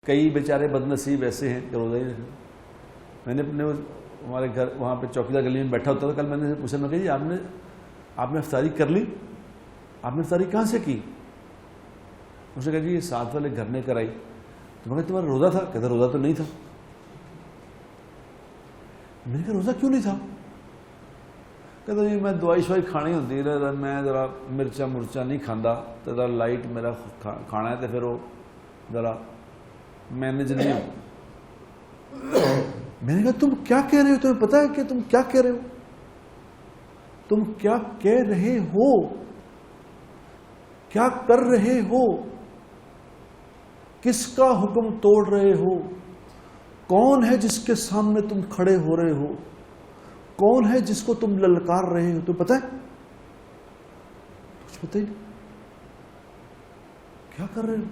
کئی بیچارے بد نصیب ایسے ہیں کہ روزہ ہی رکھیں. میں نے اپنے ہمارے گھر وہاں پہ چوکیدار گلی میں بیٹھا ہوتا تھا. کل میں نے پوچھا، میں کہ جی آپ نے افطاری کر لی؟ آپ نے افطاری کہاں سے کی؟ اس نے کہا جی یہ ساتھ والے گھر نے کرائی. تو میں کہا تمہارا روزہ تھا؟ کہتا روزہ تو نہیں تھا. میں نے کہا روزہ کیوں نہیں تھا؟ کہتا جی میں دوائی شوائی کھانی ہوتی ہے، میں ذرا مرچا نہیں کھانا، تو ذرا لائٹ میرا کھانا ہے، تو پھر وہ ذرا مینج نہیں ہو. میں نے کہا تم کیا کہہ رہے ہو؟ تمہیں پتا ہے کہ تم کیا کہہ رہے ہو؟ تم کیا کہہ رہے ہو؟ کیا کر رہے ہو؟ کس کا حکم توڑ رہے ہو؟ کون ہے جس کے سامنے تم کھڑے ہو رہے ہو؟ کون ہے جس کو تم للکار رہے ہو؟ تو پتا ہے؟ کچھ پتہ ہی نہیں. کیا کر رہے ہو؟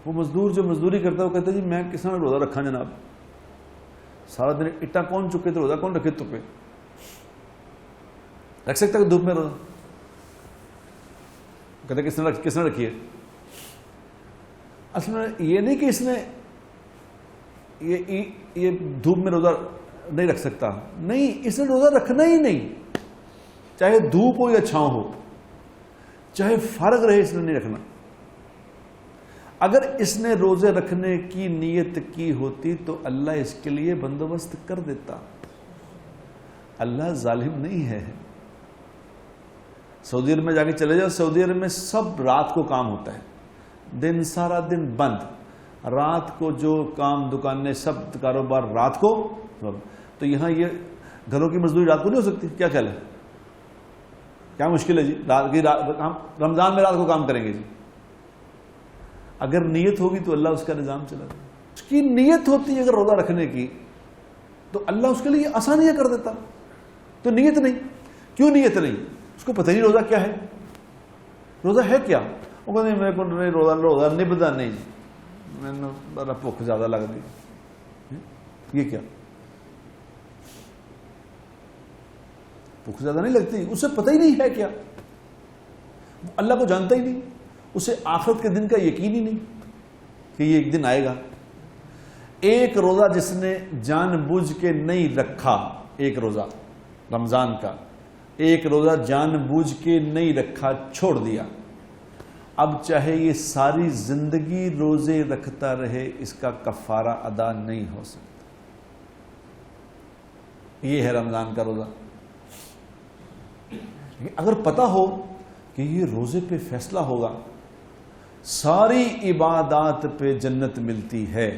وہ مزدور جو مزدوری کرتا ہے وہ کہتا ہے جی میں کس نے روزہ رکھا جناب؟ سارا دن اٹا کون چکے تو روزہ کون رکھے؟ تو پہ رکھ سکتا ہے دھوپ میں روزہ؟ کہتے کس نے رکھی ہے؟ اصل میں یہ نہیں کہ اس نے یہ دھوپ میں روزہ نہیں رکھ سکتا، نہیں، اس نے روزہ رکھنا ہی نہیں، چاہے دھوپ ہو یا چھاؤں ہو، چاہے فارغ رہے، اس نے نہیں رکھنا. اگر اس نے روزے رکھنے کی نیت کی ہوتی تو اللہ اس کے لیے بندوبست کر دیتا. اللہ ظالم نہیں ہے. سعودی عرب میں جا کے چلے جاؤ، سعودی عرب میں سب رات کو کام ہوتا ہے، دن سارا دن بند، رات کو جو کام دکانیں سب کاروبار رات کو. تو یہاں یہ گھروں کی مزدوری رات کو نہیں ہو سکتی؟ کیا خیال ہے؟ کیا مشکل ہے جی؟ رمضان میں رات کو کام کریں گے جی؟ اگر نیت ہوگی تو اللہ اس کا نظام چلا گا. اس کی نیت ہوتی ہے اگر روزہ رکھنے کی تو اللہ اس کے لیے آسانیاں کر دیتا. تو نیت نہیں. کیوں نیت نہیں؟ اس کو پتہ نہیں روزہ کیا ہے. روزہ ہے کیا؟ وہ کہتے ہیں میرے کو نہیں روزہ نبدا نہیں، میں نے بڑا بھوک زیادہ لگ دی. یہ کیا؟ بھوک زیادہ نہیں لگتی، اسے پتہ ہی نہیں ہے کیا. اللہ کو جانتا ہی نہیں، اسے آخرت کے دن کا یقین ہی نہیں کہ یہ ایک دن آئے گا. ایک روزہ جس نے جان بوجھ کے نہیں رکھا، ایک روزہ رمضان کا، ایک روزہ جان بوجھ کے نہیں رکھا، چھوڑ دیا، اب چاہے یہ ساری زندگی روزے رکھتا رہے، اس کا کفارہ ادا نہیں ہو سکتا. یہ ہے رمضان کا روزہ. اگر پتہ ہو کہ یہ روزے پہ فیصلہ ہوگا، ساری عبادات پہ جنت ملتی ہے،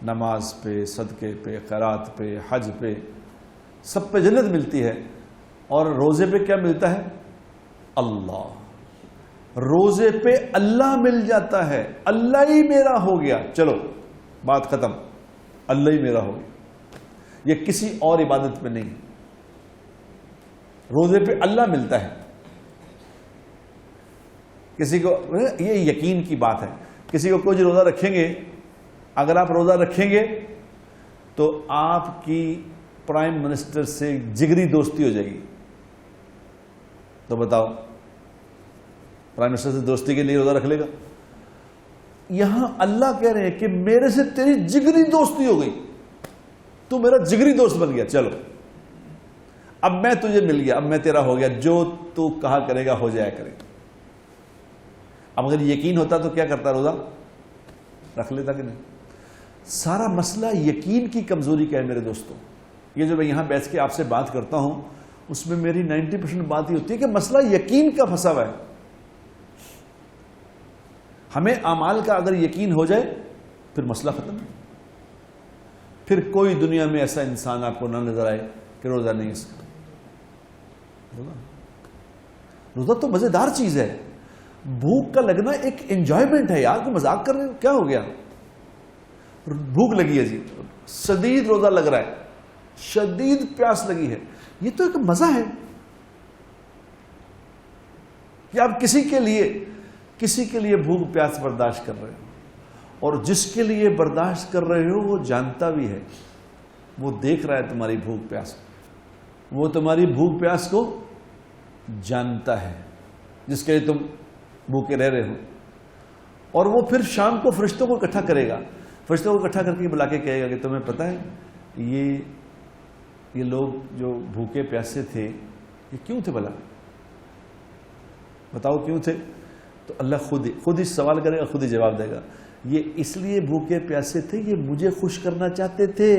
نماز پہ، صدقے پہ، خیرات پہ، حج پہ، سب پہ جنت ملتی ہے، اور روزے پہ کیا ملتا ہے؟ اللہ. روزے پہ اللہ مل جاتا ہے، اللہ ہی میرا ہو گیا، چلو بات ختم، اللہ ہی میرا ہو گیا. یہ کسی اور عبادت پہ نہیں، روزے پہ اللہ ملتا ہے. کسی کو یہ یقین کی بات ہے، کسی کو کوئی روزہ رکھیں گے، اگر آپ روزہ رکھیں گے تو آپ کی پرائم منسٹر سے جگری دوستی ہو جائے گی. تو بتاؤ پرائم منسٹر سے دوستی کے لیے روزہ رکھ لے گا؟ یہاں اللہ کہہ رہے ہیں کہ میرے سے تیری جگری دوستی ہو گئی، تو میرا جگری دوست بن گیا، چلو اب میں تجھے مل گیا، اب میں تیرا ہو گیا، جو تو کہا کرے گا ہو جایا کرے گا. اب اگر یقین ہوتا تو کیا کرتا؟ روزہ رکھ لیتا کہ نہیں؟ سارا مسئلہ یقین کی کمزوری کا ہے میرے دوستوں. یہ جو میں یہاں بیٹھ کے آپ سے بات کرتا ہوں اس میں میری 90% بات ہی ہوتی ہے کہ مسئلہ یقین کا پھنسا ہوا ہے. ہمیں اعمال کا اگر یقین ہو جائے پھر مسئلہ ختم ہے. پھر کوئی دنیا میں ایسا انسان آپ کو نہ نظر آئے کہ روزہ نہیں اس کا. روزہ تو مزیدار چیز ہے. بھوک کا لگنا ایک انجوائمنٹ ہے یار. کو مذاق کر رہے ہو؟ کیا ہو گیا؟ بھوک لگی ہے جی، شدید روزہ لگ رہا ہے، شدید پیاس لگی ہے، یہ تو ایک مزہ ہے کہ آپ کسی کے لیے بھوک پیاس برداشت کر رہے ہو، اور جس کے لیے برداشت کر رہے ہو وہ جانتا بھی ہے، وہ دیکھ رہا ہے تمہاری بھوک پیاس، وہ تمہاری بھوک پیاس کو جانتا ہے جس کے لیے تم بھوکے رہ رہے ہو. اور وہ پھر شام کو فرشتوں کو اکٹھا کرے گا، فرشتوں کو اکٹھا کر کے بلا کے کہے گا کہ تمہیں پتہ ہے یہ لوگ جو بھوکے پیاسے تھے یہ کیوں تھے بھلا؟ بتاؤ کیوں تھے؟ تو اللہ خود ہی سوال کرے گا، خود ہی جواب دے گا، یہ اس لیے بھوکے پیاسے تھے، یہ مجھے خوش کرنا چاہتے تھے،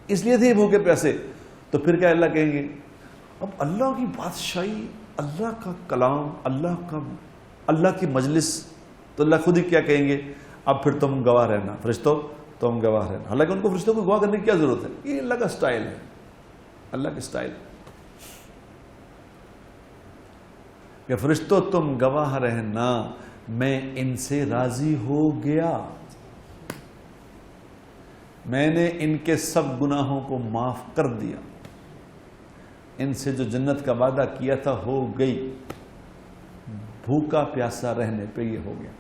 اس لیے تھے یہ بھوکے پیاسے۔ تو پھر کیا اللہ کہیں گے؟ اب اللہ کی بادشاہی، اللہ کا کلام، اللہ کی مجلس، تو اللہ خود ہی کیا کہیں گے؟ اب پھر تم گواہ رہنا، فرشتوں تم گواہ رہنا۔ حالانکہ ان کو فرشتوں کو گواہ کرنے کی کیا ضرورت ہے؟ یہ اللہ کا سٹائل ہے، اللہ کا سٹائل کہ فرشتوں تم گواہ رہنا، میں ان سے راضی ہو گیا، میں نے ان کے سب گناہوں کو معاف کر دیا، ان سے جو جنت کا وعدہ کیا تھا ہو گئی، بھوکا پیاسا رہنے پہ یہ ہو گیا۔